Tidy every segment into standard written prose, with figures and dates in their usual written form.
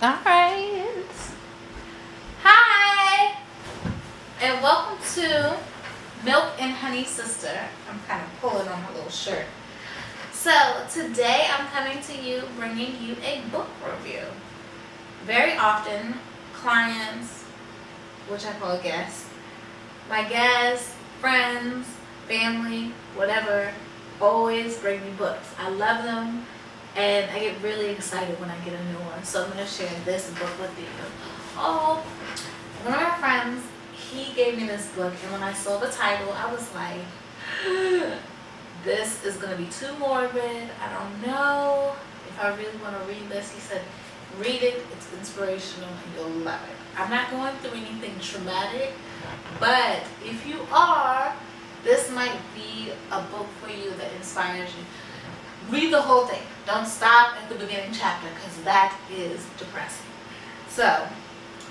Alright. Hi! And welcome to Milk and Honey Sister. I'm kind of pulling on my little shirt. So today I'm coming to you bringing you a book review. Very often, clients, which I call guests, my guests, friends, family, whatever, always bring me books. I love them. And I get really excited when I get a new one. So I'm going to share this book with you. Oh, one of my friends, he gave me this book. And when I saw the title, I was like, this is going to be too morbid. I don't know if I really want to read this. He said, read it. It's inspirational and you'll love it. I'm not going through anything traumatic. But if you are, this might be a book for you that inspires you. Read the whole thing. Don't stop at the beginning chapter because that is depressing. So,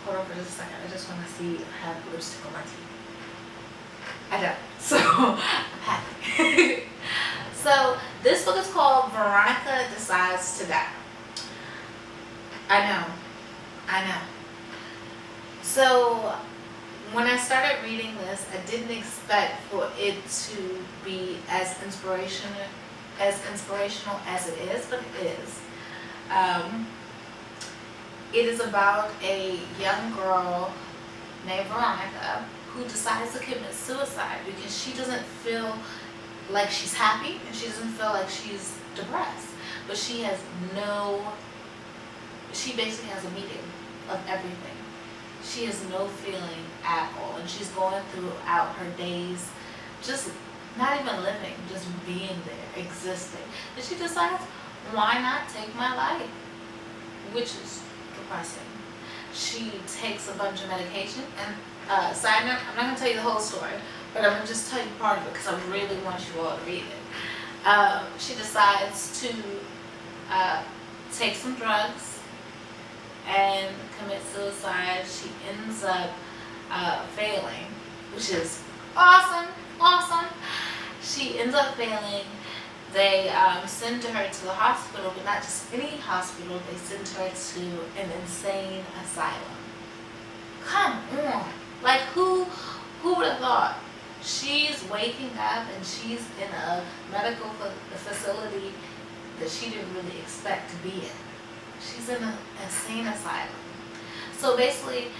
hold on for just a second. I just want to see if I have lipstick on my teeth. I don't. So, I'm happy. So, this book is called Veronika Decides to Die. I know. So, when I started reading this, I didn't expect for it to be as inspirational as it is, but it is. It is about a young girl named Veronika who decides to commit suicide because she doesn't feel like she's happy and she doesn't feel like she's depressed. But she basically has a meeting of everything. She has no feeling at all, and she's going throughout her days just not even living, just being there, existing. And she decides, why not take my life? Which is depressing. She takes a bunch of medication, and side note, I'm not going to tell you the whole story, but I'm going to just tell you part of it because I really want you all to read it. She decides to take some drugs and commit suicide. She ends up failing, which is awesome. She ends up failing. They send her to the hospital, but not just any hospital. They send her to an insane asylum. Come on. Like, who would have thought? She's waking up and she's in a medical facility that she didn't really expect to be in. She's in an insane asylum. So basically,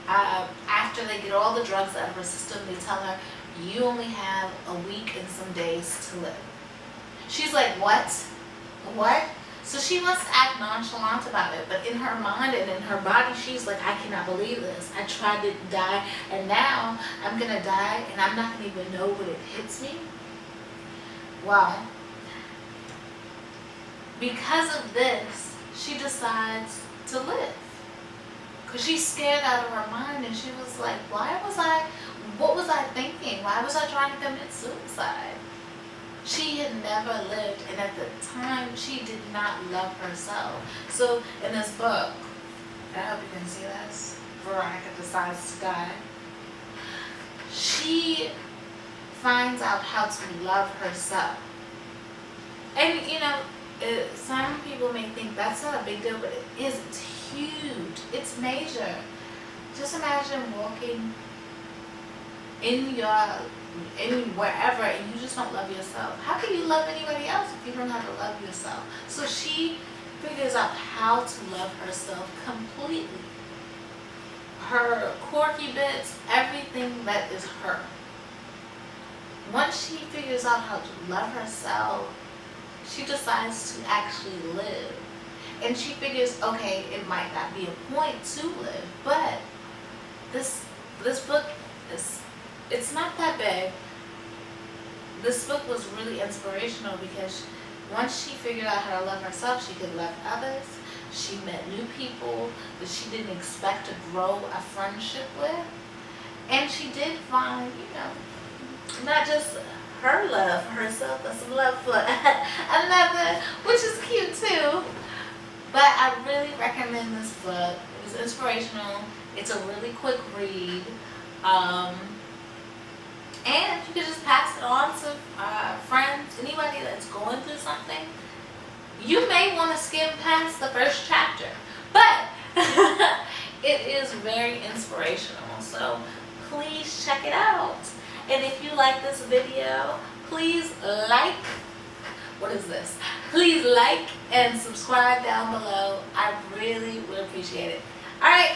after they get all the drugs out of her system, they tell her, you only have a week and some days to live. She's like, what? So she wants to act nonchalant about it, but in her mind and in her body, she's like, I cannot believe this. I tried to die, and now I'm going to die, and I'm not going to even know when it hits me. Well, because of this, she decides to live. Because she's scared out of her mind, and she was like, what was I thinking? Why was I trying to commit suicide? She had never lived, and at the time, she did not love herself. So in this book, I hope you can see this, Veronika Decides to Die, she finds out how to love herself. And some people may think that's not a big deal, but it is. It's huge. It's major. Just imagine walking wherever and you just don't love yourself. How can you love anybody else if you don't have to love yourself? So she figures out how to love herself completely. Her quirky bits, everything that is her. Once she figures out how to love herself, she decides to actually live. And she figures, okay, it might not be a point to live, but this book it's not that big. This book was really inspirational because once she figured out how to love herself, she could love others. She met new people that she didn't expect to grow a friendship with. And she did find, not just her love for herself, but some love for another, which is cute too. But I really recommend this book. It was inspirational. It's a really quick read. And you can just pass it on to friends, anybody that's going through something. You may want to skim past the first chapter, but It is very inspirational, so please check it out. And if you like this video, please like, what is this? Please like and subscribe down below. I really would appreciate it. All right,